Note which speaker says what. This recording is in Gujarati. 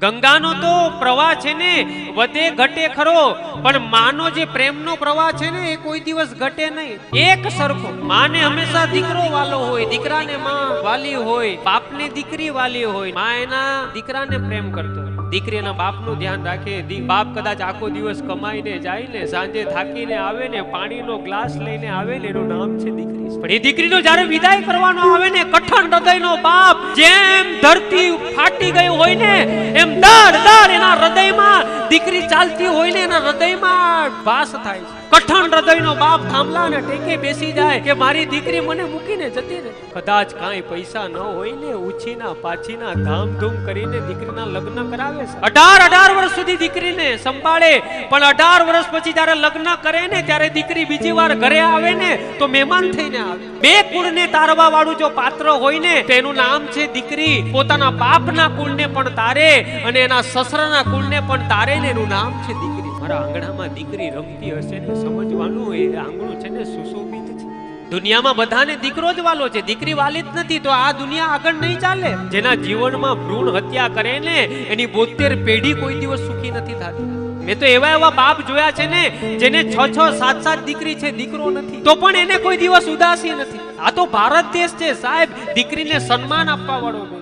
Speaker 1: ગંગાનો તો પ્રવાહ છે ને વધે ઘટે ખરો, પણ માનો જે પ્રેમનો પ્રવાહ છે ને એ કોઈ દિવસ ઘટે નહીં, એક સરખો. માને હંમેશા દીકરો વાલો હોય, દીકરાને માં વાલી હોય, બાપને દીકરી વાલી હોય. માં એના દીકરાને પ્રેમ કરતો, દીકરી એના બાપનું ધ્યાન રાખે. બાપ કદાચ આખો દિવસ કમાઈને જાય ને, સાંજે થાકીને આવે ને, પાણીનો ગ્લાસ લઈને આવે ને, એનું નામ છે દીકરી. પણ એ દીકરીનો જ્યારે વિદાય કરવાનો આવે ને, કઠણ હૃદયનો બાપ, જેમ ધરતી ફાટી ગઈ હોય ને એમ દર દર એના હૃદયમાં દીકરી ચાલતી હોય ને એના હૃદયમાં વાસ થાય છે. કઠણ હૃદયનો બાપ થાંભલાને ટેકે બેસી જાય કે મારી દીકરી મને મૂકીને જતી રહે. કદાચ કાંઈ પૈસા ન હોય ને, ઉછીના પાછીના ધામધૂમ કરીને દીકરીના લગ્ન કરાવે છે. 18 વર્ષ સુધી દીકરીને સંભાળે, પણ 18 વર્ષ પછી જ્યારે લગ્ન કરે ને ત્યારે દીકરી બીજી વાર ઘરે આવે ને તો મહેમાન થઈને આવે. બે કુળને તારવા વાળું જો પાત્ર હોય ને તો એનું નામ છે દીકરી. પોતાના બાપના કુળને પણ તારે અને એના સસરાના કુળને પણ તારે ને એનું નામ છે દીકરી. મારા આંગણામાં દીકરી રમતી હશે ને સમજવાનું એ આંગણું છે ને સુશોભિત છે. દુનિયામાં બધાને દીકરો જ વાલો છે, દીકરી વાલી જ નથી તો આ દુનિયા આગળ નહીં ચાલે. જેના જીવનમાં ભ્રૂણ હત્યા કરે ને એની 72 પેઢી કોઈ દિવસ સુખી નથી થતી. મેં તો એવા બાપ જોયા છે ને જેને 6 7 દીકરી છે, દીકરો નથી, તો પણ એને કોઈ દિવસ ઉદાસી નથી. આ તો ભારત દેશ છે સાહેબ, દીકરીને સન્માન આપવા વાળો.